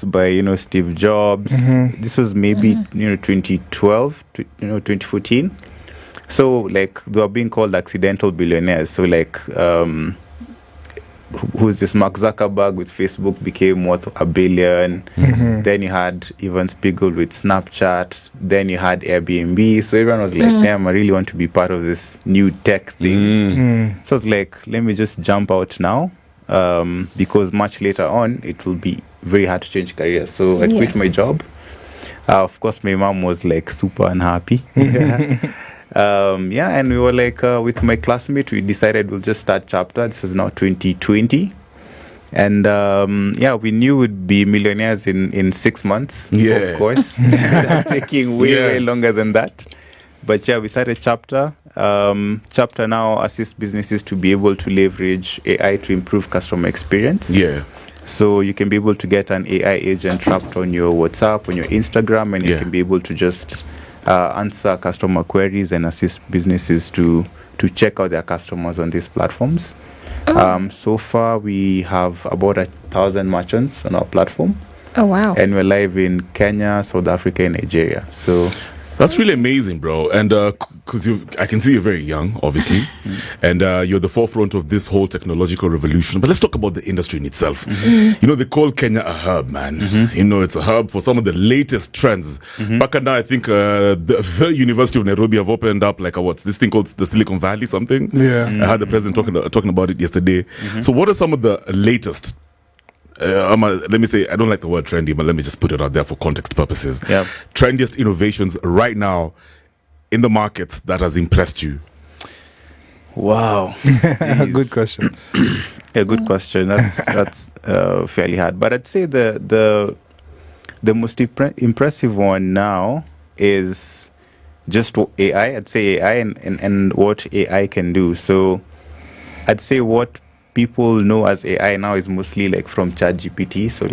books by, Steve Jobs. This was maybe, 2012, 2014. So, like, they were being called accidental billionaires. So, like, who's this Mark Zuckerberg with Facebook became worth $1 billion. Then you had Ivan Spiegel with Snapchat. Then you had Airbnb. So everyone was like, damn, I really want to be part of this new tech thing. So it's like, let me just jump out now, because much later on, it will be very hard to change careers. So I quit my job. Of course, my mom was like super unhappy. And we were like, with my classmate, we decided we'll just start Chapter. This is now 2020. And we knew we'd be millionaires in 6 months, of course. Taking way longer than that. But we started Chapter. Chapter now assists businesses to be able to leverage AI to improve customer experience. So you can be able to get an AI agent trapped on your WhatsApp, on your Instagram, and you can be able to just answer customer queries and assist businesses to check out their customers on these platforms. So far, we have about 1,000 merchants on our platform. Oh, wow. And we're live in Kenya, South Africa, and Nigeria. So that's really amazing, bro. And because I can see you're very young, obviously, and you're the forefront of this whole technological revolution. But let's talk about the industry in itself. They call Kenya a hub, man. It's a hub for some of the latest trends. Back now, I think the University of Nairobi have opened up what's this thing called the Silicon Valley something? I had the president talking about it yesterday. So what are some of the latest? Let me say, I don't like the word trendy, but let me just put it out there for context purposes. Trendiest innovations right now in the market that has impressed you? Wow. Good question. Good question. That's fairly hard. But I'd say the most impressive one now is just AI. I'd say AI and what AI can do. So I'd say what people know as AI now is mostly from ChatGPT. So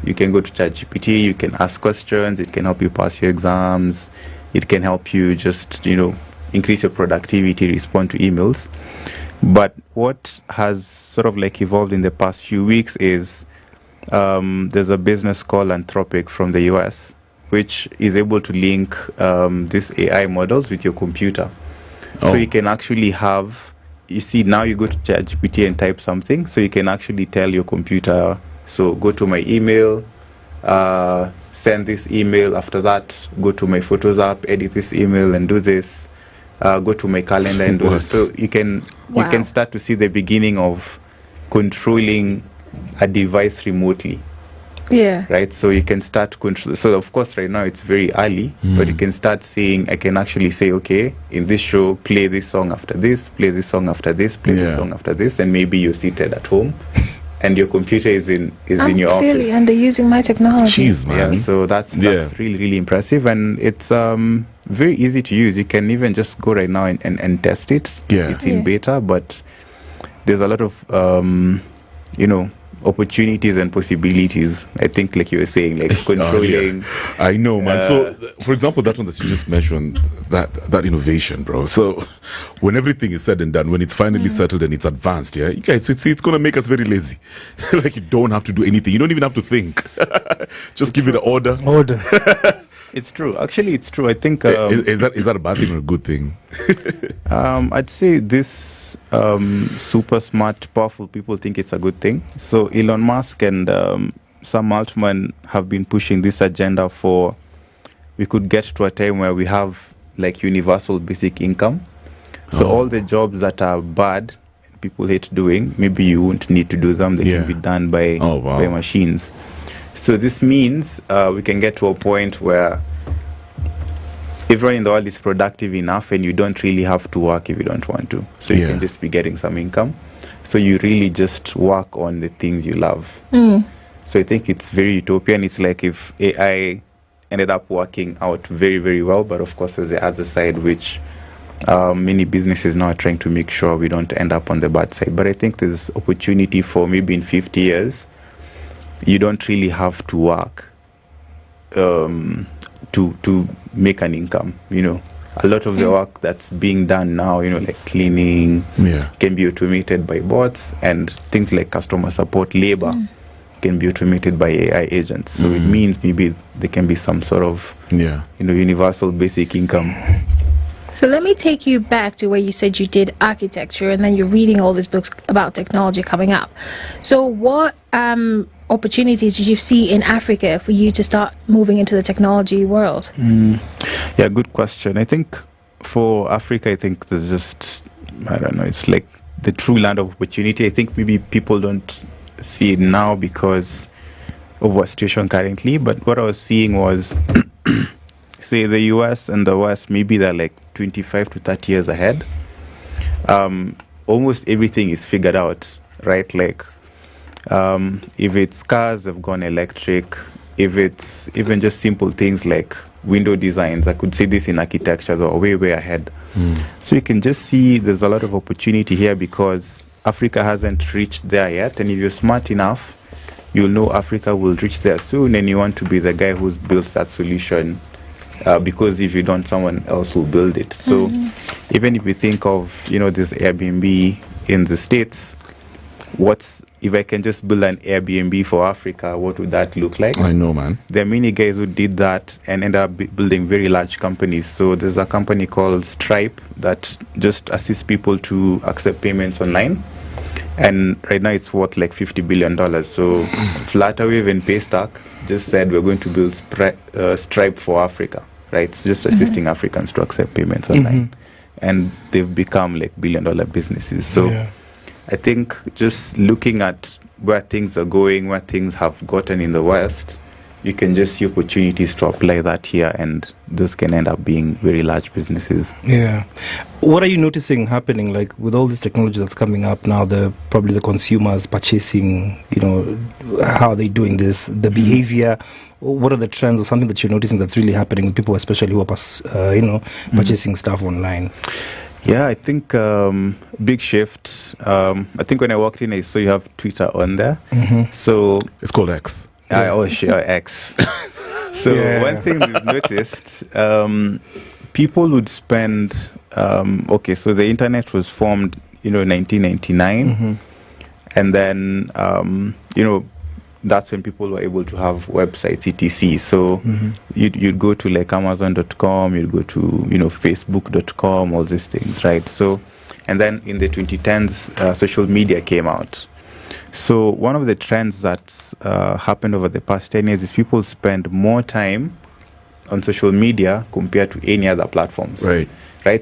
you can go to ChatGPT, you can ask questions, it can help you pass your exams, it can help you just, increase your productivity, respond to emails. But what has sort of evolved in the past few weeks is there's a business called Anthropic from the US, which is able to link these AI models with your computer. So you can actually have, you see, now you go to ChatGPT and type something, so you can actually tell your computer, so go to my email, send this email. After that, go to my Photos app, edit this email and do this. Go to my calendar and do this. So you can start to see the beginning of controlling a device remotely. Right, so you can start control. So of course, right now it's very early, but you can start seeing. I can actually say, okay, in this show, play this song after this, play this song after this, play this song after this, and maybe you're seated at home, and your computer is in your office. And they're using my technology. Jeez, man. So that's really, really impressive, and it's very easy to use. You can even just go right now and test it. It's in beta, but there's a lot of opportunities and possibilities. I think, like you were saying, controlling. I know, man. So, for example, that one that you just mentioned, that innovation, bro. So, when everything is said and done, when it's finally settled and it's advanced, you guys, it's going to make us very lazy. You don't have to do anything. You don't even have to think. Just give it an order. It's true. Actually, it's true. I think is that a bad thing or a good thing? I'd say this super smart, powerful people think it's a good thing. So Elon Musk and Sam Altman have been pushing this agenda for we could get to a time where we have universal basic income. So all the jobs that are bad, people hate doing, maybe you won't need to do them. They can be done by machines. So this means we can get to a point where everyone in the world is productive enough and you don't really have to work if you don't want to. So you can just be getting some income. So you really just work on the things you love. So I think it's very utopian. It's like if AI ended up working out very, very well, but of course there's the other side, which many businesses now are trying to make sure we don't end up on the bad side. But I think there's opportunity for maybe in 50 years, you don't really have to work to make an income. A lot of the work that's being done now, like cleaning, can be automated by bots, and things like customer support, labor can be automated by AI agents. So it means maybe there can be some sort of universal basic income. So let me take you back to where you said you did architecture and then you're reading all these books about technology coming up. So what opportunities did you see in Africa for you to start moving into the technology world? Yeah, good question. I think for Africa, I think there's just, I don't know, it's like the true land of opportunity. I think maybe people don't see it now because of our situation currently, but what I was seeing was say the US and the West, maybe they're like 25 to 30 years ahead. Almost everything is figured out, right? Like if it's cars have gone electric, if it's even just simple things like window designs, I could say this in architecture, they're way ahead. So you can just see there's a lot of opportunity here because Africa hasn't reached there yet. And if you're smart enough, you'll know Africa will reach there soon, and you want to be the guy who's built that solution. Because if you don't, someone else will build it. So even if you think of, this Airbnb in the States, if I can just build an Airbnb for Africa, what would that look like? I know, man. There are many guys who did that and ended up building very large companies. So there's a company called Stripe that just assists people to accept payments online. And right now it's worth like $50 billion. So Flutterwave and Paystack just said we're going to build Stripe for Africa, right? It's just assisting Africans to accept payments online. And they've become like billion-dollar businesses. So I think just looking at where things are going, where things have gotten in the West, you can just see opportunities to apply that here, and those can end up being very large businesses. Yeah. What are you noticing happening, like with all this technology that's coming up now, probably the consumers purchasing, how are they doing this, the behavior? What are the trends or something that you're noticing that's really happening with people, especially who are, purchasing stuff online? Yeah, I think big shift. I think when I walked in, I saw you have Twitter on there. So it's called X. X. So one thing we've noticed, people would spend. So the internet was formed, 1999, and then that's when people were able to have websites, etc. So you'd go to like Amazon.com, you'd go to Facebook.com, all these things, right? So, and then in the 2010s, social media came out. So one of the trends that's happened over the past 10 years is people spend more time on social media compared to any other platforms. Right?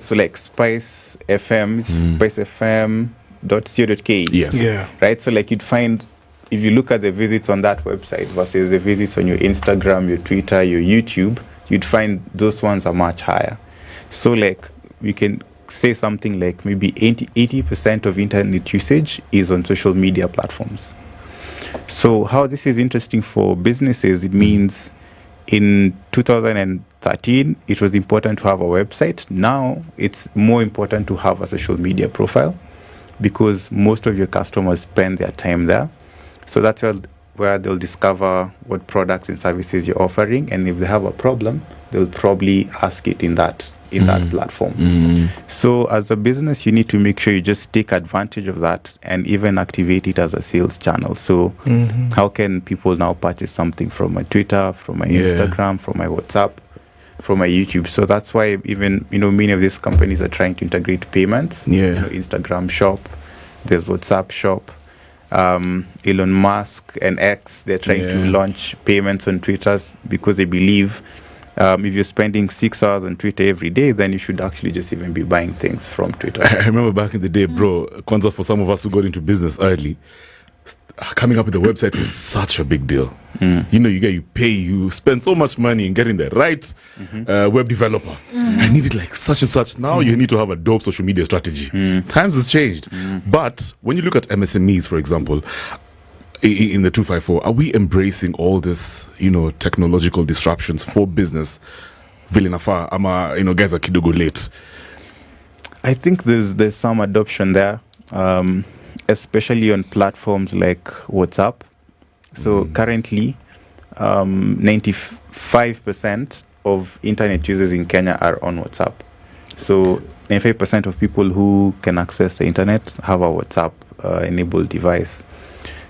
So like Spice FM's, spicefm.co.ke. Yes. Yeah. Right? So like you'd find, if you look at the visits on that website versus the visits on your Instagram, your Twitter, your YouTube, you'd find those ones are much higher. So like we can say something like maybe 80% of internet usage is on social media platforms. So how this is interesting for businesses, it means in 2013, it was important to have a website. Now it's more important to have a social media profile because most of your customers spend their time there. So that's where they'll discover what products and services you're offering. And if they have a problem, they'll probably ask it in that platform. So as a business, you need to make sure you just take advantage of that and even activate it as a sales channel. So how can people now purchase something from my Twitter, from my Instagram, from my WhatsApp, from my YouTube? So that's why even, many of these companies are trying to integrate payments. Instagram Shop, there's WhatsApp Shop. Elon Musk and X, they're trying to launch payments on Twitter because they believe if you're spending 6 hours on Twitter every day, then you should actually just even be buying things from Twitter. I remember back in the day, bro, Kwanzaa, for some of us who got into business early, coming up with a website was such a big deal. You spend so much money in getting the right web developer. I needed like such and such. Now you need to have a dope social media strategy. Times has changed. But when you look at MSMEs, for example, in the 254, are we embracing all this, technological disruptions for business? Vilinafa, guys are kidogo late. I think there's some adoption there, especially on platforms like WhatsApp. So currently, 95% of internet users in Kenya are on WhatsApp. So 95% of people who can access the internet have a WhatsApp enabled device.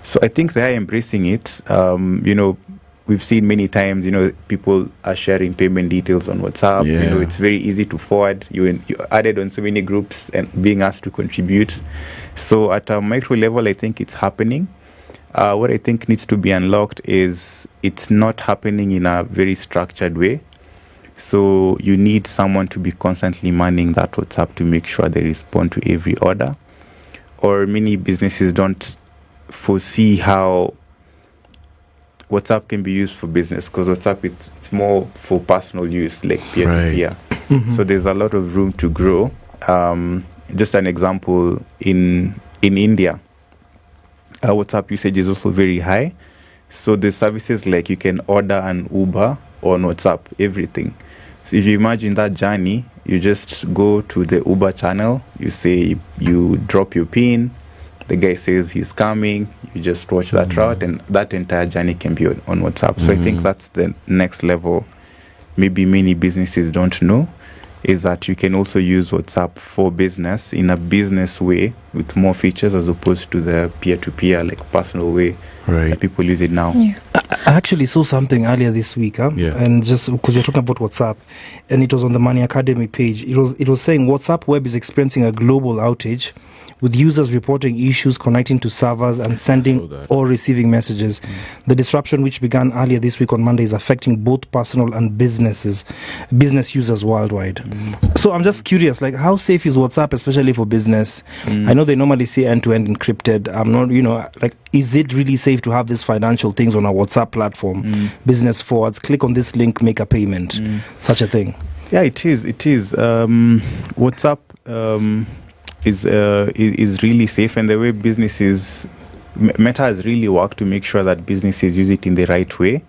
So I think they are embracing it. We've seen many times, people are sharing payment details on WhatsApp. Yeah. It's very easy to forward. You're added on so many groups and being asked to contribute. So at a micro level, I think it's happening. What I think needs to be unlocked is it's not happening in a very structured way. So you need someone to be constantly manning that WhatsApp to make sure they respond to every order. Or many businesses don't foresee how WhatsApp can be used for business, because WhatsApp it's more for personal use, like peer-to-peer. So there's a lot of room to grow. Just an example, in India, WhatsApp usage is also very high. So the services like you can order an Uber on WhatsApp, everything. So if you imagine that journey, you just go to the Uber channel, you say, you drop your PIN, the guy says he's coming, you just watch that route, and that entire journey can be on WhatsApp. So I think that's the next level. Maybe many businesses don't know, is that you can also use WhatsApp for business in a business way with more features as opposed to the peer-to-peer, like personal way that people use it now. Yeah. I actually saw something earlier this week, and just because you're talking about WhatsApp, and it was on the Money Academy page. It was saying WhatsApp Web is experiencing a global outage, with users reporting issues connecting to servers and sending or receiving messages. The disruption, which began earlier this week on Monday, is affecting both personal and business users worldwide. So I'm just curious, like, how safe is WhatsApp, especially for business? I know they normally say end-to-end encrypted. I'm not, is it really safe to have these financial things on a WhatsApp platform? Business forwards, click on this link, make a payment, such a thing. Yeah, it is. WhatsApp is really safe, and the way businesses, Meta has really worked to make sure that businesses use it in the right way.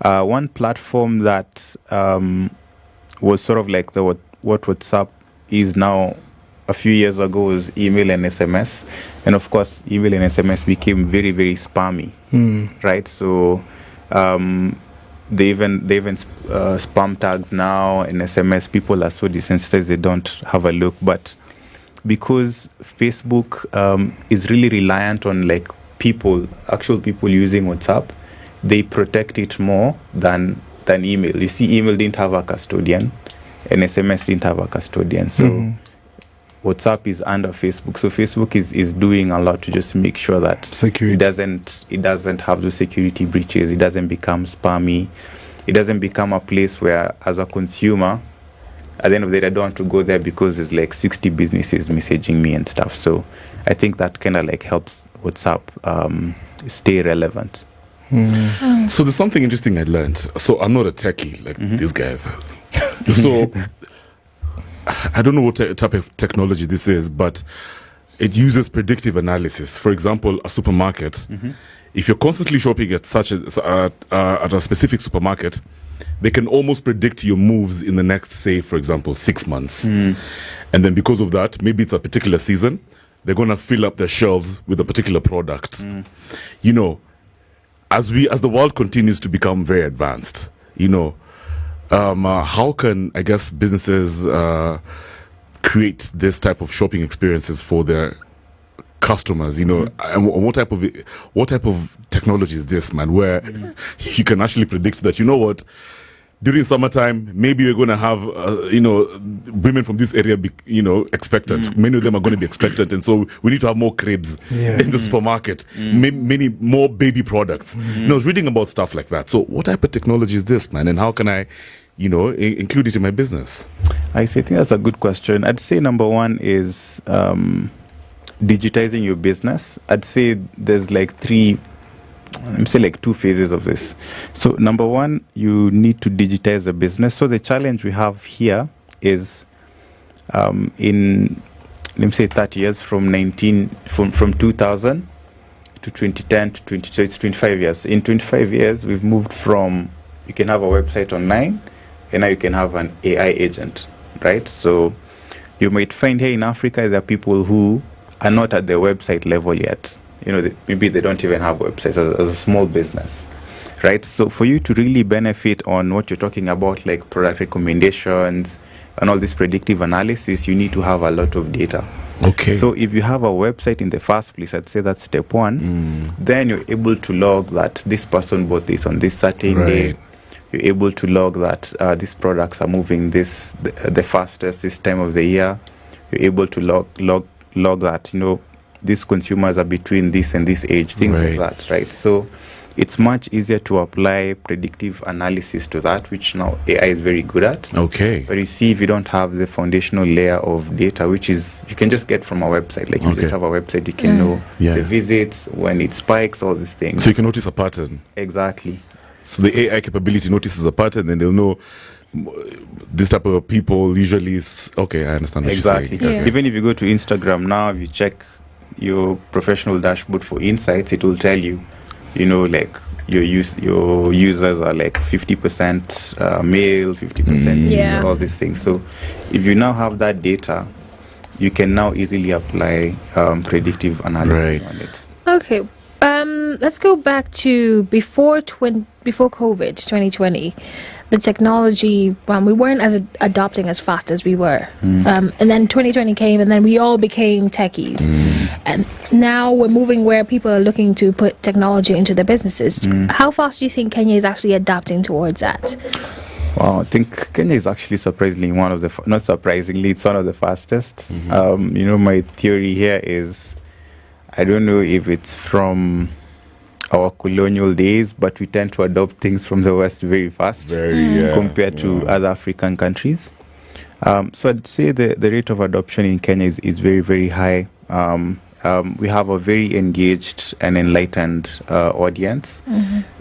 One platform that was sort of like what WhatsApp is now a few years ago was email and SMS, and of course email and SMS became very, very spammy, right? So they even spam tags now, and SMS, people are so desensitized they don't have a look. But because Facebook is really reliant on actual people using WhatsApp, they protect it more than email. You see, email didn't have a custodian, and SMS didn't have a custodian. So WhatsApp is under Facebook. So Facebook is doing a lot to just make sure that it doesn't have those security breaches. It doesn't become spammy. It doesn't become a place where, as a consumer, at the end of the day, I don't want to go there because there's like 60 businesses messaging me and stuff. So I think that kind of helps WhatsApp stay relevant. So there's something interesting I learned. So I'm not a techie like these guys. So I don't know what type of technology this is, but it uses predictive analysis. For example, a supermarket. If you're constantly shopping at at a specific supermarket, they can almost predict your moves in the next, say, for example, 6 months. And then because of that, maybe it's a particular season, they're going to fill up their shelves with a particular product. As the world continues to become very advanced, how can, I guess, businesses create this type of shopping experiences for their customers, and what type of technology is this, man, where you can actually predict that, during summertime, maybe we're going to have, women from this area be, expectant. Many of them are going to be expectant. And so we need to have more cribs in the supermarket, many more baby products. I was reading about stuff like that. So what type of technology is this, man? And how can I, include it in my business? I think that's a good question. I'd say number one is digitizing your business. I'd say there's two phases of this. So number one, you need to digitize the business. So the challenge we have here is in, let me say, 30 years from 2000 to 2010 to 20, so it's 25 years. In 25 years, we've moved from, you can have a website online, and now you can have an AI agent, right? So you might find here in Africa, there are people who are not at the website level yet. Maybe they don't even have websites as a small business, right? So for you to really benefit on what you're talking about, like product recommendations, and all this predictive analysis, you need to have a lot of data. Okay. So if you have a website in the first place, I'd say that's step one. Then you're able to log that this person bought this on this certain day. You're able to log that these products are moving the fastest this time of the year. You're able to log that, these consumers are between this and this age, things like that, right? So it's much easier to apply predictive analysis to that, which now AI is very good at. Okay. But you see, if you don't have the foundational layer of data, which is you can just get from a website, like you just have a website, you can know the visits, when it spikes, all these things. So you can notice a pattern. Exactly. So the AI capability notices a pattern, and they'll know this type of people usually is okay. I understand what exactly. you're saying. Okay. Even if you go to Instagram now, if you check your professional dashboard for insights, it will tell you, like your users are like 50% male, 50% female, all these things. So if you now have that data, you can now easily apply predictive analysis on it. Okay. Let's go back to before COVID 2020. The technology, we weren't adopting as fast as we were. And then 2020 came, and then we all became techies. And now we're moving where people are looking to put technology into their businesses. How fast do you think Kenya is actually adapting towards that? Well, I think Kenya is actually surprisingly not surprisingly, it's one of the fastest. My theory here is, I don't know if it's from our colonial days, but we tend to adopt things from the West very fast compared to other African countries. So I'd say the rate of adoption in Kenya is very, very high. We have a very engaged and enlightened audience.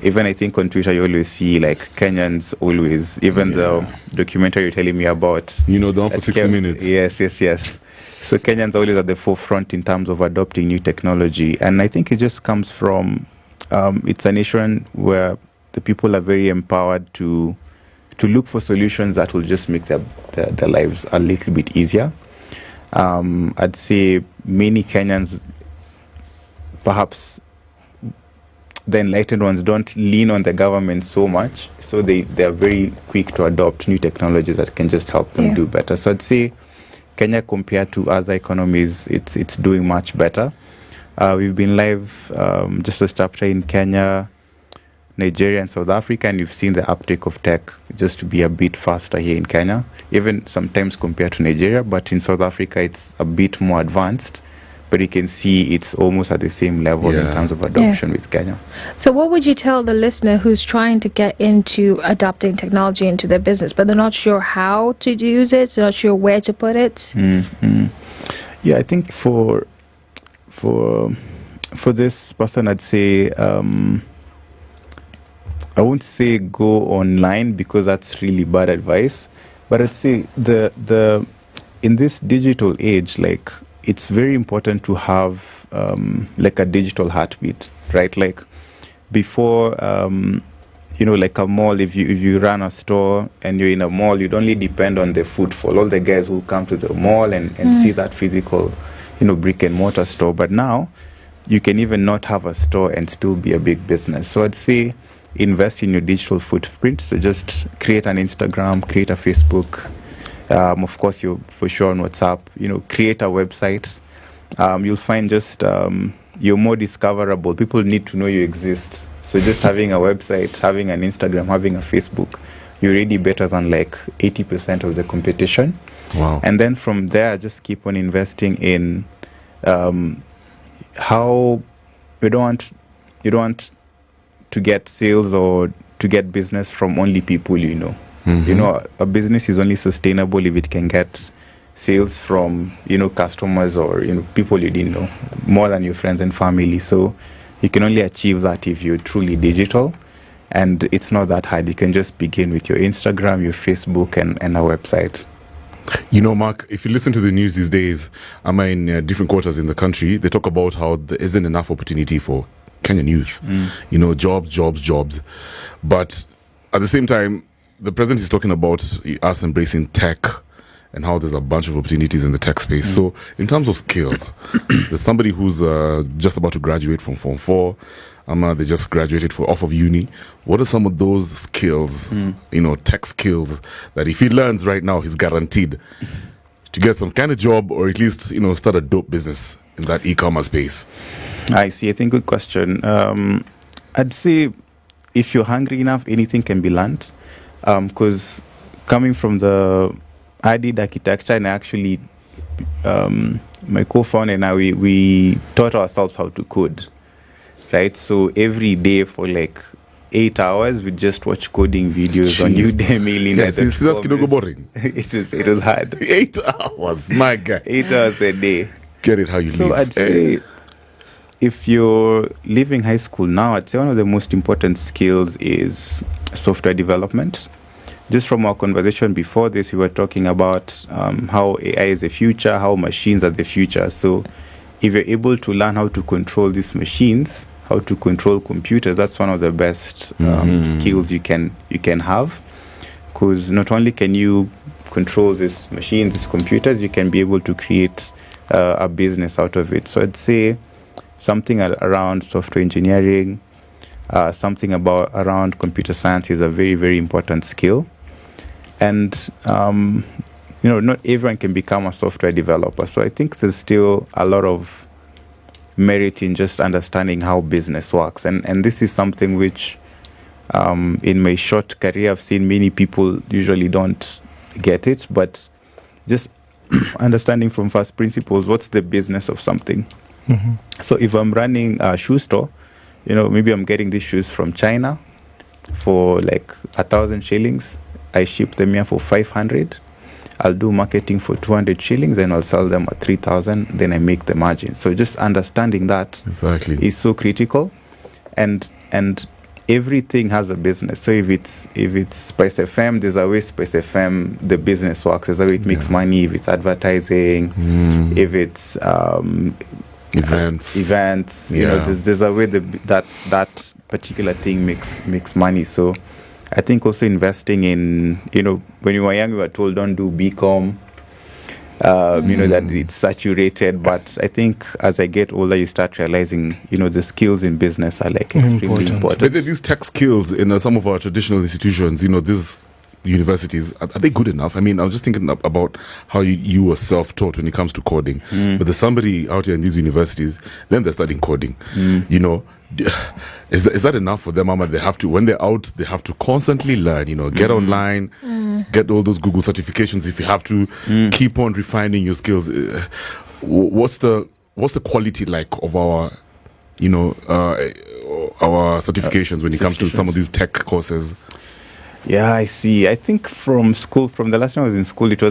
Even I think on Twitter you always see like Kenyans always, even the documentary you're telling me about. The one for 60 minutes. Yes. So Kenyans are always at the forefront in terms of adopting new technology. And I think it just comes from, it's a nation where the people are very empowered to look for solutions that will just make their lives a little bit easier. I'd say many Kenyans, perhaps the enlightened ones, don't lean on the government so much, so they are very quick to adopt new technologies that can just help them do better. So I'd say Kenya, compared to other economies, it's doing much better. We've been live just a chapter in Kenya, Nigeria, and South Africa, and you've seen the uptake of tech just to be a bit faster here in Kenya, even sometimes compared to Nigeria. But in South Africa, it's a bit more advanced, but you can see it's almost at the same level in terms of adoption with Kenya. So what would you tell the listener who's trying to get into adopting technology into their business, but they're not sure how to use it, they're not sure where to put it? Yeah, I think for this person, I'd say, I won't say go online because that's really bad advice, but I'd say the in this digital age, like, it's very important to have like a digital heartbeat, right? Like before, like a mall, if you run a store and you're in a mall, you'd only depend on the footfall, all the guys who come to the mall and see that physical, brick and mortar store. But now you can even not have a store and still be a big business. So I'd say invest in your digital footprint. So just create an Instagram, create a Facebook. Of course, you're for sure on WhatsApp. Create a website. You'll find just you're more discoverable. People need to know you exist. So just having a website, having an Instagram, having a Facebook, you're already better than like 80% of the competition. Wow. And then from there, just keep on investing in how you don't want to get sales or to get business from only people a business is only sustainable if it can get sales from customers or people you didn't know, more than your friends and family. So you can only achieve that if you're truly digital, and it's not that hard. You can just begin with your Instagram, your Facebook, and a website. Mark, if you listen to the news these days, I'm in different quarters in the country, they talk about how there isn't enough opportunity for Kenyan youth. Jobs. But at the same time, the president is talking about us embracing tech and how there's a bunch of opportunities in the tech space. So in terms of skills, there's somebody who's just about to graduate from Form 4. They just graduated off of uni. What are some of those skills, tech skills, that if he learns right now, he's guaranteed to get some kind of job, or at least, start a dope business in that e-commerce space? I see. I think good question. I'd say if you're hungry enough, anything can be learned. Because coming from I did architecture, and actually, my co-founder and I, we taught ourselves how to code, right? So every day for like 8 hours, we just watch coding videos on Udemy. It was hard. 8 hours, my guy. 8 hours a day. Get it how you live. So I'd say, if you're leaving high school now, I'd say one of the most important skills is software development. Just from our conversation before this, we were talking about how AI is the future, how machines are the future. So if you're able to learn how to control these machines, how to control computers, that's one of the best skills you can have. Because not only can you control these machines, these computers, you can be able to create a business out of it. So I'd say something around software engineering, something around computer science is a very, very important skill. And, not everyone can become a software developer. So I think there's still a lot of merit in just understanding how business works. And this is something which, in my short career, I've seen many people usually don't get it. But just understanding from first principles, what's the business of something? Mm-hmm. So if I'm running a shoe store, maybe I'm getting these shoes from China for like 1,000 shillings. I ship them here for 500. I'll do marketing for 200 shillings and I'll sell them at 3,000. Then I make the margin. So just understanding that is so critical. And everything has a business. So if it's Spice FM, there's a way Spice FM, the business works. There's a way it makes money. If it's advertising, if it's events, there's a way that particular thing makes money. So I think also investing in, when you were young, we were told don't do BCom, that it's saturated. But I think as I get older, you start realizing, the skills in business are like extremely important. But these tech skills in some of our traditional institutions, these universities, are they good enough? I mean, I was just thinking about how you were self-taught when it comes to coding. But there's somebody out here in these universities, then they're studying coding. Is that enough for them, Mama? They have to, when they're out, they have to constantly learn, get online, get all those Google certifications. If you have to keep on refining your skills, what's the quality like of our certifications when it comes to some of these tech courses? Yeah, I see. I think from the last time I was in school, it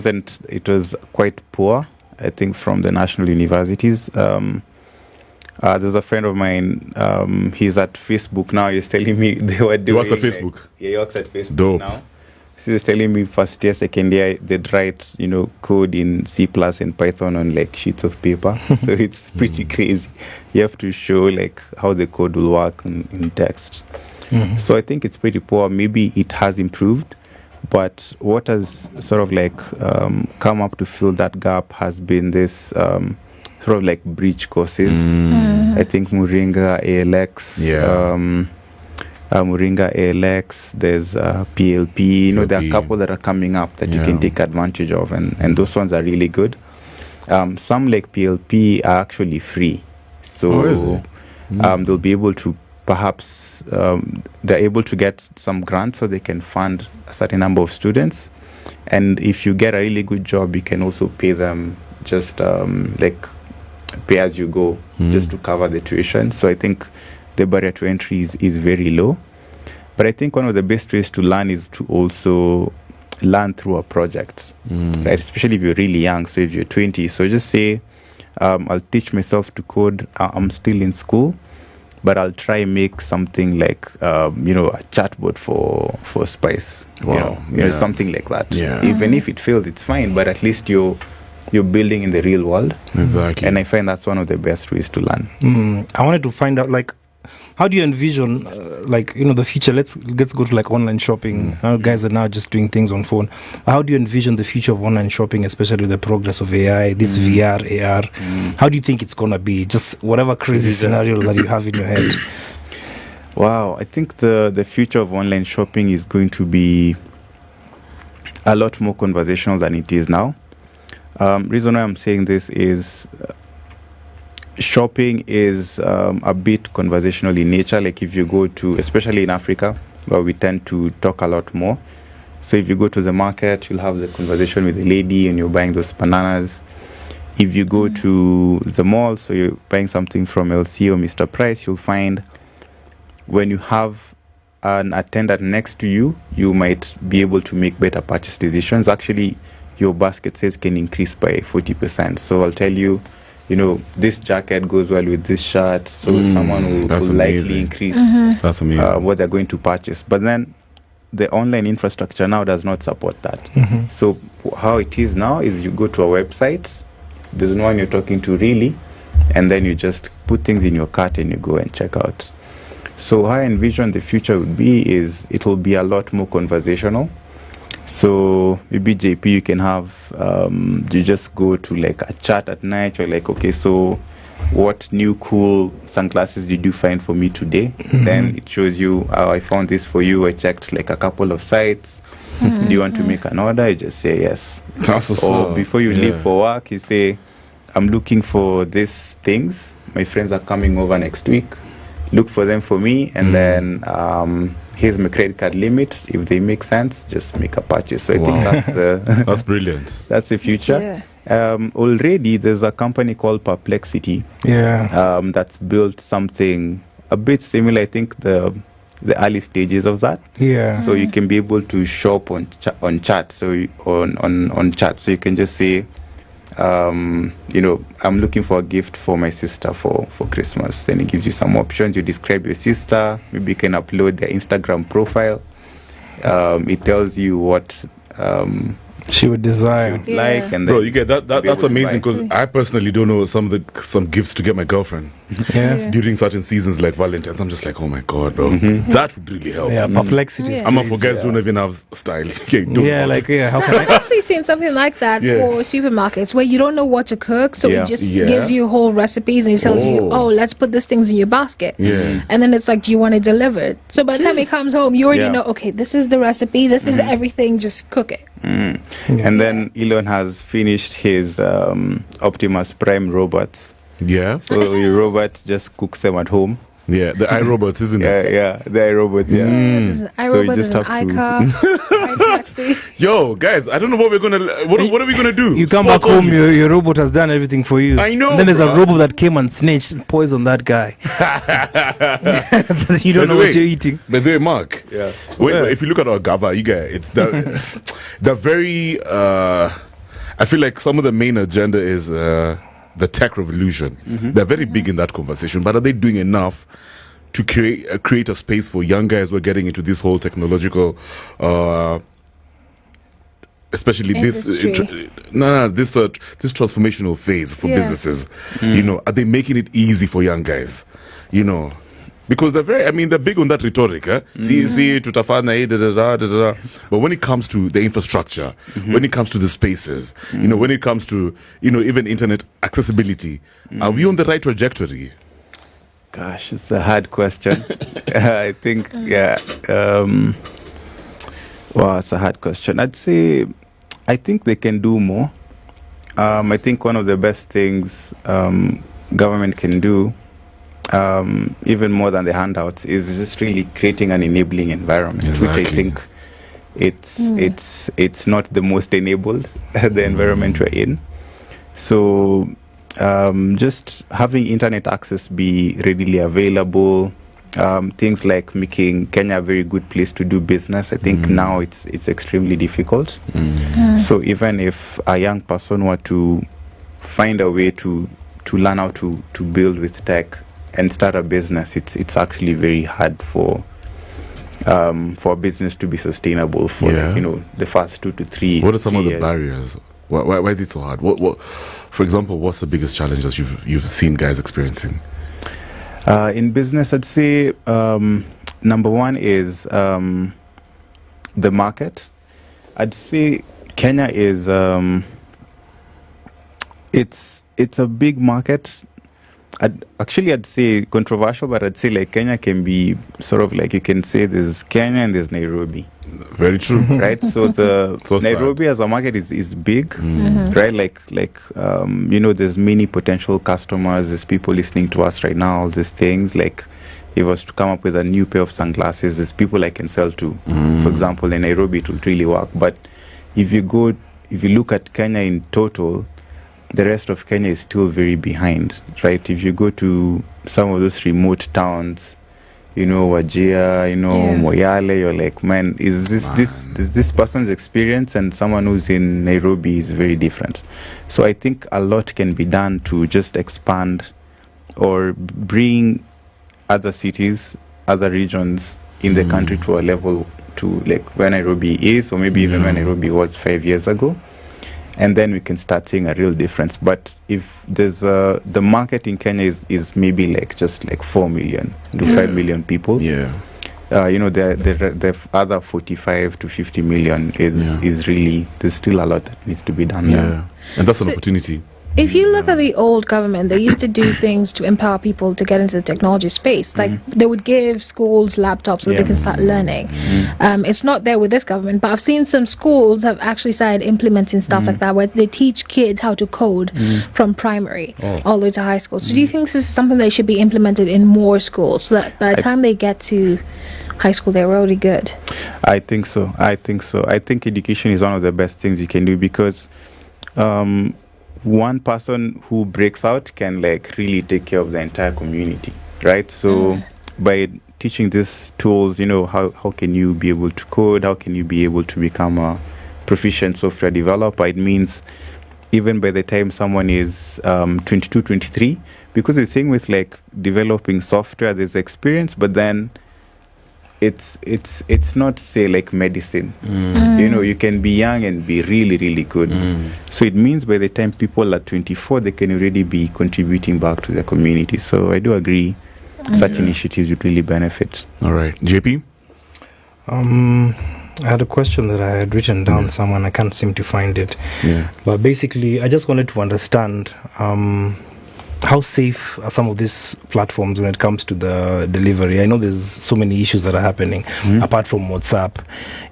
was quite poor. I think from the national universities. There's a friend of mine, he's at Facebook now. He's telling me they were doing... He works at Facebook? Yeah, he works at Facebook Dope. now. So he's telling me first year, second year, they'd write, code in C+ and Python on like sheets of paper. So it's pretty crazy. You have to show like how the code will work in text. So I think it's pretty poor. Maybe it has improved. But what has sort of like come up to fill that gap has been this... sort of like bridge courses. I think Moringa, ALX, Moringa, ALX, there's PLP. There are a couple that are coming up that you can take advantage of, and those ones are really good. Some like PLP are actually free. So they'll be able to perhaps, they're able to get some grants so they can fund a certain number of students. And if you get a really good job, you can also pay them just pay as you go, just to cover the tuition. So I think the barrier to entry is very low. But I think one of the best ways to learn is to also learn through a project, right? Especially if you're really young. So if you're 20, so just say, I'll teach myself to code. I'm still in school, but I'll try make something like, a chatbot for Spice. Wow. Something like that. Yeah. Even if it fails, it's fine. But at least you're building in the real world. Exactly. And I find that's one of the best ways to learn. I wanted to find out, like, how do you envision, the future? Let's go to like online shopping. Guys are now just doing things on phone. How do you envision the future of online shopping, especially with the progress of AI, this VR, AR? How do you think it's gonna be? Just whatever crazy scenario that you have in your head. Wow, I think the future of online shopping is going to be a lot more conversational than it is now. Reason why I'm saying this is shopping is a bit conversational in nature. Like if you go to, especially in Africa, where we tend to talk a lot more. So if you go to the market, you'll have the conversation with the lady and you're buying those bananas. If you go to the mall, so you're buying something from LC or Mr. Price, you'll find when you have an attendant next to you, you might be able to make better purchase decisions. Actually, your basket size can increase by 40%. So I'll tell you, this jacket goes well with this shirt. So someone will likely increase That's amazing. what they're going to purchase. But then the online infrastructure now does not support that. So how it is now is you go to a website, there's no one you're talking to really, and then you just put things in your cart and you go and check out. So how I envision the future would be is it will be a lot more conversational. So maybe JP, you can have, you just go to like a chat at night. You're like, okay, so what new cool sunglasses did you find for me today? Then it shows you, I found this for you. I checked like a couple of sites. Do you want to make an order? You just say yes. That's what's Or up. before you leave for work, you say, I'm looking for these things. My friends are coming over next week. Look for them for me, and then here's my credit card limits. If they make sense, just make a purchase. So I think that's That's brilliant. that's the future. Already there's a company called Perplexity that's built something a bit similar. I think the early stages of that. So you can be able to shop on chat. So on chat, so you can just say, I'm looking for a gift for my sister for Christmas. Then it gives you some options. You describe your sister. Maybe you can upload their Instagram profile. It tells you what she would desire. like, and then Bro, you get that. be able That's to amazing buy. because I personally don't know some gifts to get my girlfriend during certain seasons like Valentine's. I'm just like, oh my god, bro, that would really help. Perplexity. is I'm up for crazy. guys don't even have style. Okay, don't How can I? I've actually seen something like that for supermarkets where you don't know what to cook, so Yeah. it just Yeah. gives you whole recipes and it tells you, Oh. let's put these things in your basket. Yeah. And then it's like, do you want it delivered? So by the time it comes home, you already Yeah. know, okay, this is the recipe, this is everything, just cook it. And then Elon has finished his Optimus Prime robots. Yeah, So your robot just cooks them at home. yeah. The iRobots, isn't it? Yeah, the robots. Yeah. There's an So you iRobot, just there's an have to- iCar, iTaxi. Yo, guys, I don't know what we're gonna. What are we gonna do? You come Spot back home, on. your robot has done everything for you. I know, And then there's a bruh. robot that came and snitched and poisoned that guy. You don't By know the what way- you're eating. By the way, Mark. Yeah. Wait, if you look at our Gava, you get it's the very. I feel like some of the main agenda is the tech revolution. They're very big in that conversation, but are they doing enough to create a space for young guys who are getting into this whole technological? Especially Industry. this transformational phase for businesses. Are they making it easy for young guys? Because they're big on that rhetoric, see, tutafanya hii, da, da, da, da, da. But when it comes to the infrastructure, when it comes to the spaces, when it comes to, even internet accessibility, are we on the right trajectory? Gosh, it's a hard question. I think, it's a hard question. I'd say, I think they can do more. I think one of the best things government can do, even more than the handouts, is just really creating an enabling environment, Exactly. which I think it's not the most enabled the environment we're in. So just having internet access be readily available, things like making Kenya a very good place to do business. I think now it's extremely difficult. So even if a young person were to find a way to learn how to build with tech and start a business, it's actually very hard for a business to be sustainable for the first 2 to 3 What are some of the years. barriers? Why is it so hard? What, for example, what's the biggest challenge that you've seen guys experiencing? In business, I'd say number one is the market. I'd say Kenya is it's a big market. I'd say controversial, but I'd say like Kenya can be sort of like, you can say there's Kenya and there's Nairobi. Very true. Right, so the So sad. Nairobi as a market is big, right? Like there's many potential customers. There's people listening to us right now. All these things, like if I was to come up with a new pair of sunglasses, there's people I can sell to. For example, in Nairobi, it will really work. But if you look at Kenya in total, the rest of Kenya is still very behind, right? If you go to some of those remote towns, Wajir, Moyale, you're like, man, is this person's experience and someone who's in Nairobi is very different. So I think a lot can be done to just expand or bring other cities, other regions in the country to a level to like where Nairobi is, or maybe even where Nairobi was 5 years ago. And then we can start seeing a real difference. But if there's the market in Kenya is maybe like just like 4 million to 5 million people. Yeah. The other 45 to 50 million is really, there's still a lot that needs to be done there. Yeah. And that's an opportunity. If you look at the old government, they used to do things to empower people to get into the technology space. Like they would give schools laptops so they can start learning. It's not there with this government, but I've seen some schools have actually started implementing stuff like that, where they teach kids how to code from primary all the way to high school. So do you think this is something that should be implemented in more schools, so that by the time they get to high school, they're already good? I think so. I think education is one of the best things you can do, because one person who breaks out can like really take care of the entire community, right? So by teaching these tools, how can you be able to code? How can you be able to become a proficient software developer? It means even by the time someone is 22, 23, because the thing with like developing software, there's experience, but then it's not, say, like medicine. You can be young and be really, really good. So it means by the time people are 24, they can already be contributing back to the community. So I do agree such initiatives would really benefit. All right. JP? I had a question that I had written down somewhere and I can't seem to find it. Yeah. But basically, I just wanted to understand how safe are some of these platforms when it comes to the delivery? I know there's so many issues that are happening apart from WhatsApp.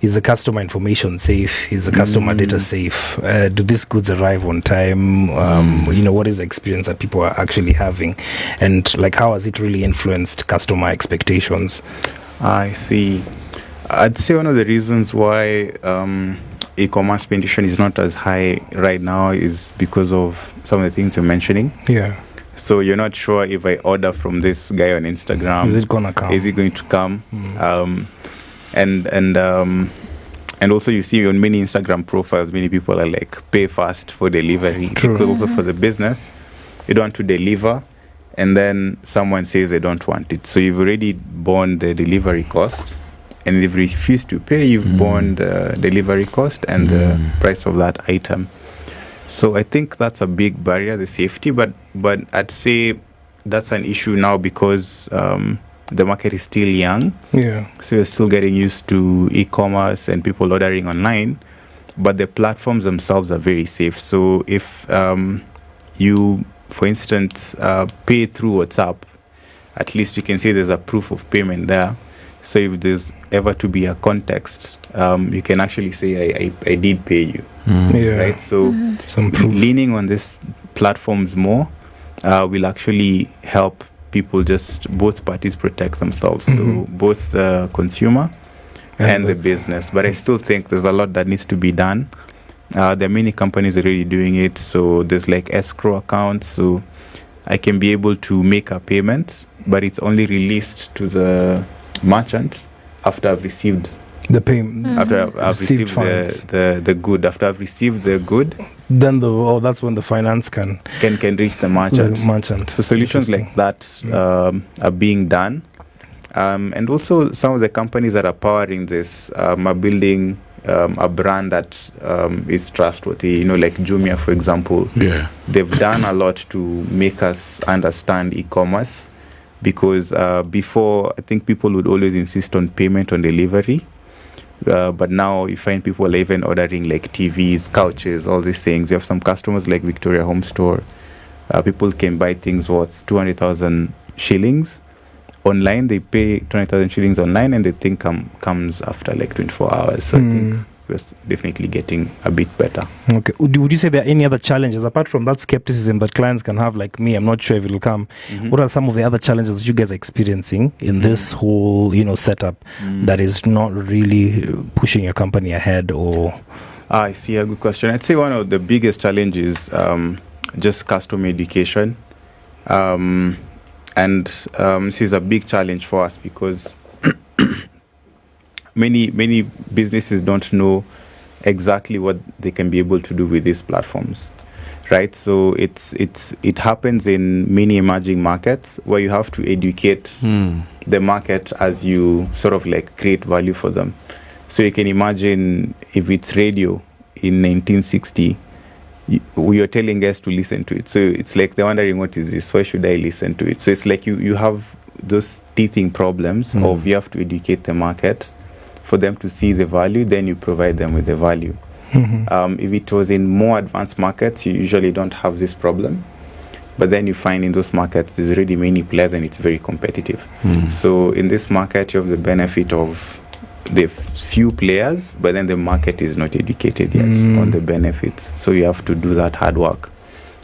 Is the customer information safe? Is the customer data safe? Do these goods arrive on time? What is the experience that people are actually having? And like, how has it really influenced customer expectations? I see. I'd say one of the reasons why e-commerce penetration is not as high right now is because of some of the things you're mentioning. Yeah. So you're not sure if I order from this guy on Instagram, is it gonna come? Is it going to come? And also you see on many Instagram profiles, many people are like, pay fast for delivery. True. Because also for the business, you don't want to deliver, and then someone says they don't want it. So you've already borne the delivery cost, and if you refuse to pay, you've borne the delivery cost and the price of that item. So I think that's a big barrier, the safety, but I'd say that's an issue now because the market is still young. Yeah. So you're still getting used to e-commerce and people ordering online, but the platforms themselves are very safe. So if you, for instance, pay through WhatsApp, at least you can say there's a proof of payment there. So if there's ever to be a context, you can actually say, I did pay you. Yeah. Right? So Some proof. leaning on these platforms more will actually help people, just both parties protect themselves. So both the consumer and the business. But I still think there's a lot that needs to be done. There are many companies already doing it. So there's like escrow accounts. So I can be able to make a payment, but it's only released to the merchant after I've received the payment. after I've received funds. the good. After I've received the good, Then that's when the finance can reach the merchant. So solutions like that are being done, and also some of the companies that are powering this are building a brand that is trustworthy. Like Jumia, for example. Yeah. They've done a lot to make us understand e-commerce. because before, I think people would always insist on payment on delivery. But now you find people are even ordering like TVs, couches, all these things. You have some customers like Victoria Home Store. People can buy things worth 200,000 shillings online. They pay 200,000 shillings online, and the thing comes after like 24 hours. So I think we're definitely getting a bit better. Okay. Would you say there are any other challenges apart from that skepticism that clients can have, like me? I'm not sure if it'll come. What are some of the other challenges that you guys are experiencing in this whole, setup that is not really pushing your company ahead? Or I see, a good question. I'd say one of the biggest challenges just customer education, and this is a big challenge for us because many businesses don't know exactly what they can be able to do with these platforms, right? So it happens in many emerging markets where you have to educate the market as you sort of like create value for them. So you can imagine if it's radio in 1960, you're telling us to listen to it. So it's like they're wondering, what is this? Why should I listen to it? So it's like you have those teething problems of you have to educate the market for them to see the value, then you provide them with the value. If it was in more advanced markets, you usually don't have this problem. But then you find in those markets, there's already many players and it's very competitive. So in this market, you have the benefit of the few players, but then the market is not educated yet on the benefits. So you have to do that hard work.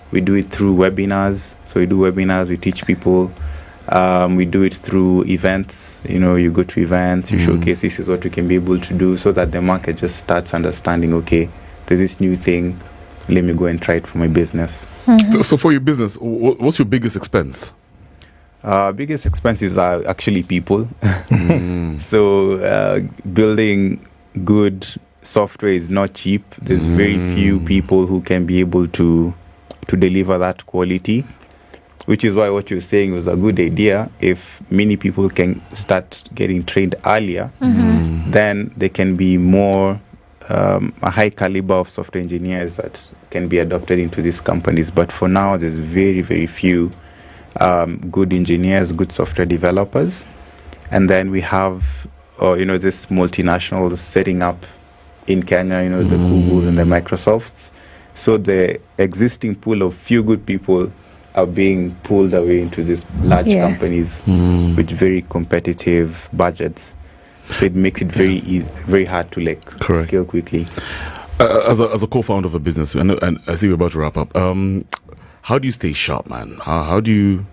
We do it through webinars. So we do webinars, we teach people. We do it through events. You go to events, you showcase this is what we can be able to do, so that the market just starts understanding, okay, there's this new thing, let me go and try it for my business. So for your business, what's your biggest expense? Biggest expenses are actually people. So building good software is not cheap. There's very few people who can be able to deliver that quality, which is why what you're saying was a good idea. If many people can start getting trained earlier, then there can be more a high caliber of software engineers that can be adopted into these companies. But for now, there's very, very few good engineers, good software developers. And then we have, this multinationals setting up in Kenya, the Googles and the Microsofts. So the existing pool of few good people are being pulled away into these large companies with very competitive budgets. So it makes it very hard to scale quickly. As a co-founder of a business, and I see we're about to wrap up. How do you stay sharp, man? How do you,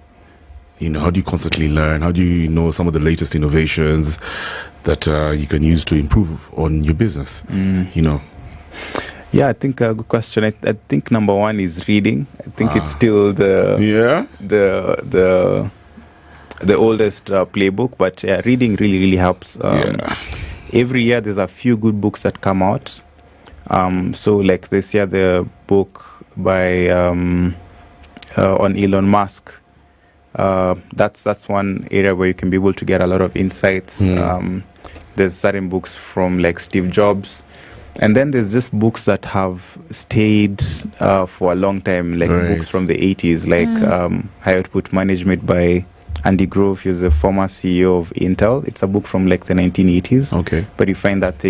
how do you constantly learn? How do you know some of the latest innovations that you can use to improve on your business? Yeah, I think a good question. I think number one is reading. I think it's still the oldest playbook, but reading really helps. Every year there's a few good books that come out. So like this year, the book by on Elon Musk. That's one area where you can be able to get a lot of insights. There's certain books from like Steve Jobs. And then there's just books that have stayed for a long time, like books from the 80s, like High Output Management by Andy Grove. He's the former CEO of Intel. It's a book from like the 1980s. Okay. But you find that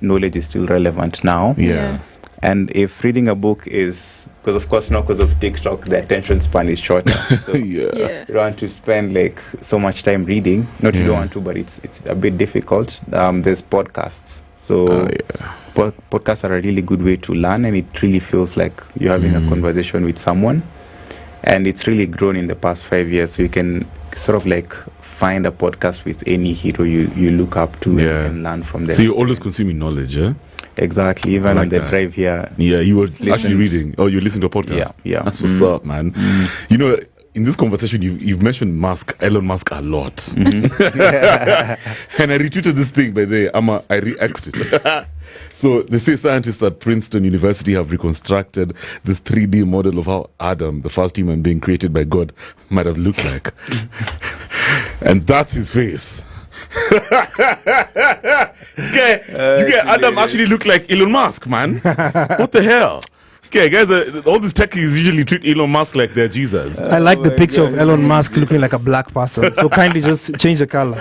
knowledge is still relevant now. Yeah. And if reading a book is, because of course now because of TikTok, the attention span is shorter. So you don't want to spend like so much time reading. Not you don't want to, but it's a bit difficult. There's podcasts. So podcasts are a really good way to learn, and it really feels like you're having a conversation with someone. And it's really grown in the past 5 years. So you can sort of like find a podcast with any hero you look up to and learn from them. So you're always consuming knowledge, yeah? Exactly. Even on the drive here. Yeah, you were actually reading. Oh, you listen to a podcast? Yeah. That's what's up, man. In this conversation, you've mentioned Elon Musk a lot. And I retweeted this thing, by the way. I re-X'd it. So they say scientists at Princeton University have reconstructed this 3D model of how Adam, the first human being created by God, might have looked like. And that's his face. You get Adam actually look like Elon Musk, man. What the hell? Okay, guys, all these techies usually treat Elon Musk like they're Jesus. I like the picture of Elon Musk looking like a black person. So kindly just change the color.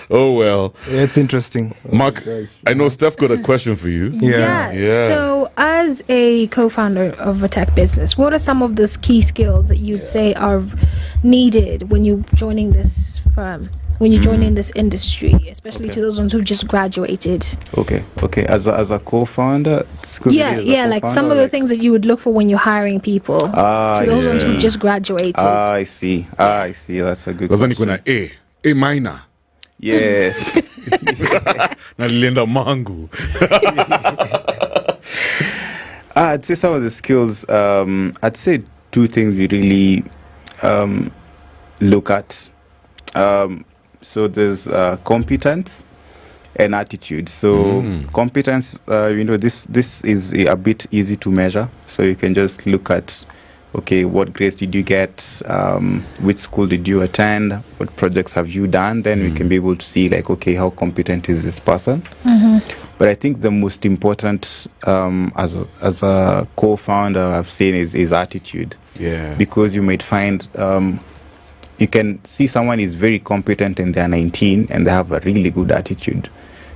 Oh, well. Yeah, it's interesting. Mark, I know Steph got a question for you. Yeah. So, as a co-founder of a tech business, what are some of those key skills that you'd say are needed when you're joining this firm, when you're joining this industry, especially to those ones who just graduated? Okay. As a co-founder, like some of the things that you would look for when you're hiring people. To those ones who just graduated. I see. That's a good That's when you question. go A minor. Yes. Nalienda mangu. I'd say some of the skills, I'd say two things we really look at. So there's competence and attitude. So competence, this is a bit easy to measure. So you can just look at, okay, what grades did you get? Which school did you attend? What projects have you done? Then we can be able to see, like, okay, how competent is this person? But I think the most important, as a co-founder, I've seen is attitude. Yeah. Because you might find you can see someone is very competent and they're 19 and they have a really good attitude.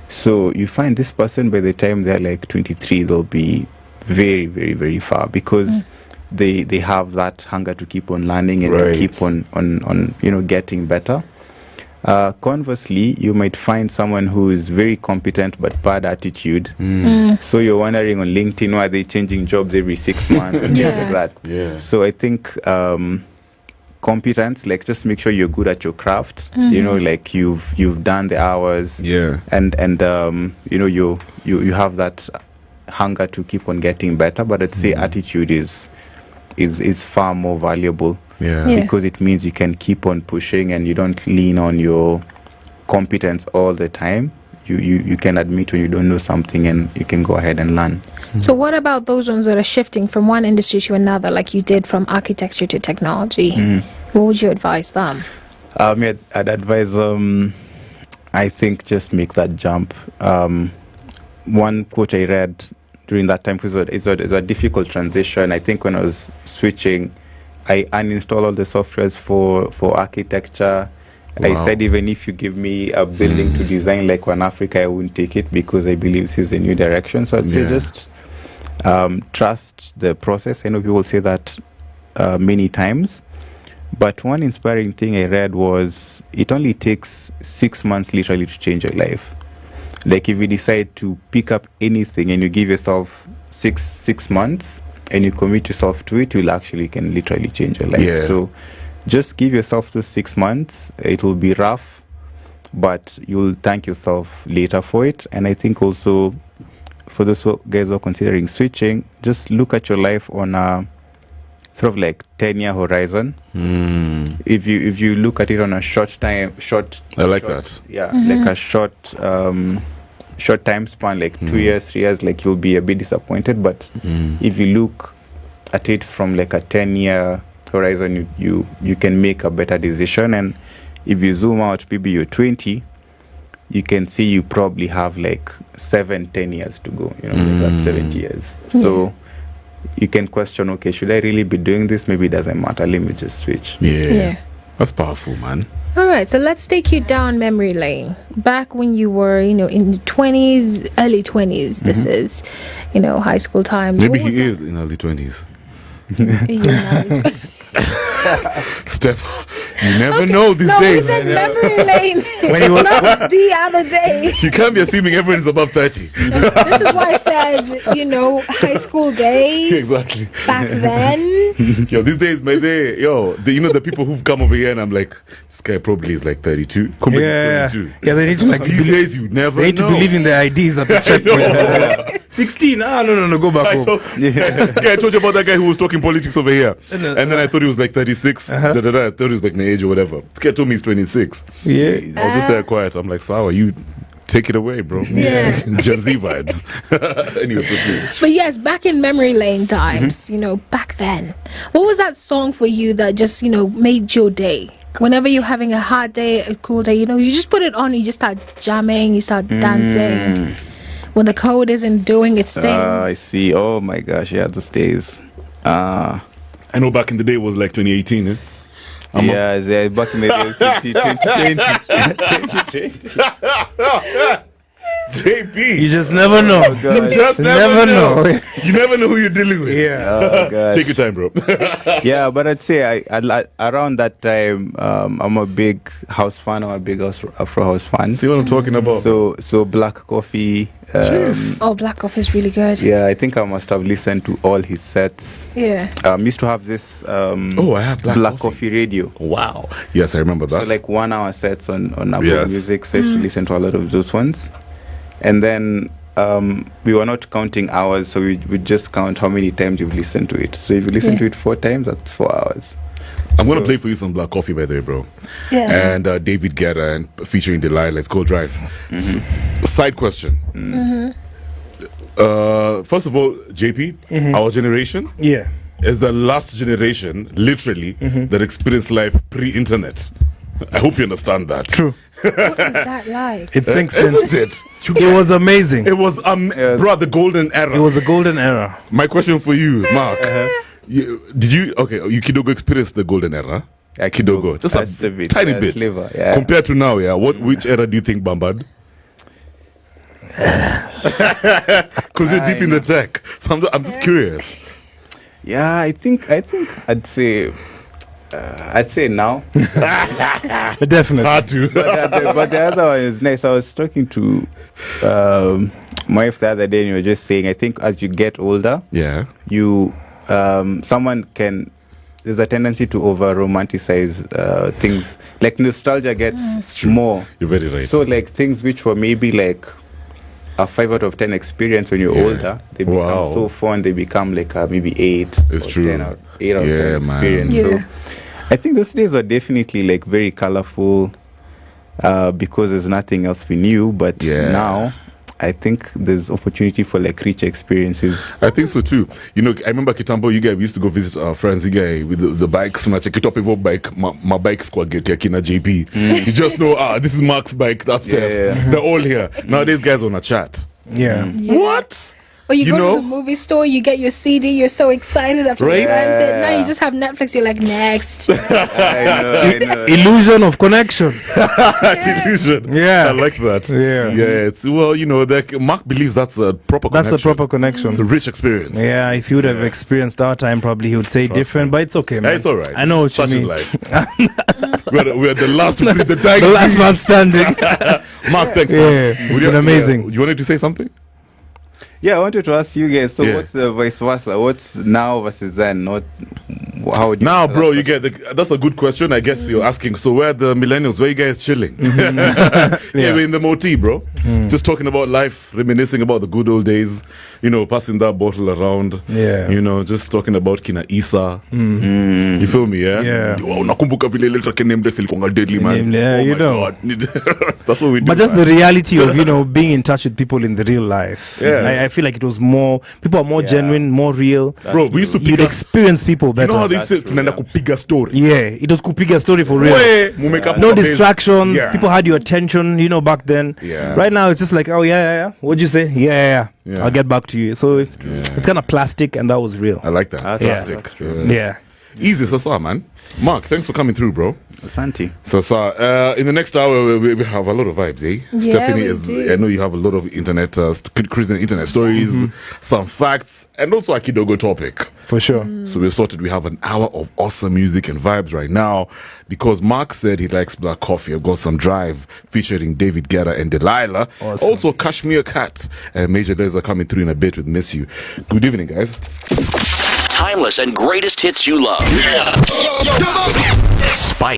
So you find this person, by the time they're like 23, they'll be very, very, very far because they have that hunger to keep on learning and keep on getting better. Conversely, you might find someone who is very competent but bad attitude. So you're wondering on LinkedIn, why are they changing jobs every 6 months and things like that. Yeah. So I think competence, like, just make sure you're good at your craft. Like you've done the hours. Yeah. And you have that hunger to keep on getting better. But I'd say attitude is far more valuable. Yeah. Because it means you can keep on pushing and you don't lean on your competence all the time. You can admit when you don't know something and you can go ahead and learn. So what about those ones that are shifting from one industry to another, like you did from architecture to technology? What would you advise them? I'd advise I think just make that jump. One quote I read during that time, because it's a difficult transition. I think when I was switching, I uninstalled all the softwares for architecture. Wow. I said, even if you give me a building to design like One Africa, I wouldn't take it because I believe this is a new direction. So I'd say just trust the process. I know people say that many times. But one inspiring thing I read was it only takes 6 months literally to change your life. Like if you decide to pick up anything and you give yourself six months and you commit yourself to it, you'll actually can literally change your life. Yeah. So just give yourself those 6 months. It will be rough, but you'll thank yourself later for it. And I think also for those guys who are considering switching, just look at your life on a sort of like 10-year horizon. If you look at it on a short, I like that. Yeah, like a short time span, like 2 years, 3 years, like you'll be a bit disappointed. But if you look at it from like a 10-year horizon, you can make a better decision. And if you zoom out, maybe you're 20, you can see you probably have like 7-10 years to go, like that's 70 years. So you can question, okay, should I really be doing this? Maybe it doesn't matter, let me just switch. Yeah. That's powerful, man. All right, so let's take you down memory lane. Back when you were, in the 20s, early 20s, this is, high school time. Maybe he is in early 20s. Steph, you never know these no, days. we said memory lane. Not the other day. You can't be assuming everyone is above 30. This is why I said, high school days. Exactly. Back then. Yo, these days, the people who've come over here and I'm like, this guy probably is like 32. Yeah, 22. yeah, they need to These days, you never they need know. to believe in their IDs at the checkpoint. 16. No, go back home. I told you about that guy who was talking politics over here. And then I thought he was like 36. I thought he was like my age or whatever. This guy told me he's 26. Yeah. I was just there quiet. I'm like, Sawa, you take it away, bro. Yeah. Gen Z vibes. Anyway, proceed. But yes, back in memory lane times, back then, what was that song for you that just, made your day? Whenever you're having a hard day, a cool day, you just put it on, you just start jamming, you start dancing. when the code isn't doing its thing. I see. Oh my gosh, yeah, those days. I know back in the day it was like 2018, eh? Yeah, back in the day, 2020. JP. You just never know. You just never know. You never know who you're dealing with. Yeah. Oh, gosh. Take your time, bro. Yeah, but I'd say around that time, I'm a big house fan. I'm a big Afro house fan. See what I'm talking about? So Black Coffee. Oh, Black Coffee is really good. Yeah, I think I must have listened to all his sets. Yeah. Used to have this I have Black Coffee radio. Wow. Yes, I remember that. So like 1 hour sets on Apple Yes. Music. So I used to listen to a lot of those ones. And then we were not counting hours, so we would just count how many times you've listened to it. So if you listen to it 4 times, that's 4 hours. I'm going to play for you some Black Coffee, by the way, bro. Yeah. And David Guetta and featuring Delilah. Let's go drive. Side question. First of all, JP, our generation Yeah. is the last generation, literally, that experienced life pre-internet. I hope you understand that. True. What is that like? It sinks in. Isn't it? It was amazing. It was, bro, the golden era. It was a golden era. My question for you, Mark. You Kidogo experienced the golden era? Yeah, Kidogo. Just That's a a bit, tiny yeah, bit. sliver, yeah. Compared to now, yeah. Which era do you think Bambad? Because you're deep in the tech. So I'm just curious. Yeah, I think I'd say now. Definitely. Hard to. but the other one is nice. I was talking to my wife the other day, and you were just saying, I think as you get older, Yeah. you there's a tendency to over romanticize things. Like nostalgia gets more. You're very right. So like things which were maybe like a 5 out of 10 experience when you're Yeah. older, they become Wow. so fun. They become like maybe 8 It's or true. 10 out 8 out of 10 Yeah, man. experience. Yeah. So I think those days were definitely like very colorful because there's nothing else we knew. But Yeah. now I think there's opportunity for like rich experiences. I think so too. You know, I remember Kitambo, you guys, we used to go visit our friends, you guys, with the bikes. I check it up about bike, my bike squad get here, Kina JP. You just know, this is Mark's bike, that's Steph. Yeah. They're all here. Nowadays, guys on a chat. Yeah. Yeah. What? Or you You go know? to the movie store, you get your CD, you're so excited after Right? you rent it. Now you just have Netflix, you're like, next. I know. Illusion of connection. Illusion. Yeah. I like that. Yeah. Yeah. It's, well, you know, Mark believes that's a proper That's connection. a proper connection. It's a rich experience. Yeah, if you would have experienced our time, probably he would say different, but it's okay, man. It's all right. I know what Such you is mean. life. we're the last to breathe the dying The last breed. man standing. Mark, thanks, Yeah, man. it's Would been amazing. You wanted to say something? Yeah, I wanted to ask you guys. So, Yeah. what's the vice versa? What's now versus then? How would you Now, answer bro, that you get that's a good question. I guess you're asking. So, where are the millennials? Where you guys chilling? Yeah, we're in the moti, bro. Just talking about life, reminiscing about the good old days. You know, passing that bottle around. Yeah. You know, just talking about kina Isa. You feel me? Yeah. Yeah. Oh, nakumbuka vile ile track name this ilikuwa deadly, man. Yeah, oh you my know. God. That's what we do. But just man. the reality of, being in touch with people in the real life. Yeah. I feel like it was more, people are more genuine, more real. Bro, we used to You'd pick experience people You better. know how they That's say true, tunaenda yeah. kupiga story. Yeah, it was kupiga story for real. We make up No our days. distractions. Yeah. People had your attention, back then. Yeah. Right now, it's just like, oh, yeah. What'd you say? Yeah. Yeah. I'll get back to you. So it's kind of plastic, and that was real. I like that. That's Plastic. that's true. Yeah. Easy, Sasa, man. Mark, thanks for coming through, bro. Santi. Sasa, in the next hour, we have a lot of vibes, eh? Yeah, Stephanie we is, do. I know you have a lot of internet, crazy internet stories, some facts, and also a Kidogo topic. For sure. So we sorted, we have an hour of awesome music and vibes right now because Mark said he likes Black Coffee. I've got some Drive featuring David Guetta and Delilah. Awesome. Also, Kashmir Cat and Major Lazer are coming through in a bit with Miss You. Good evening, guys. Timeless and greatest hits you love. Spike.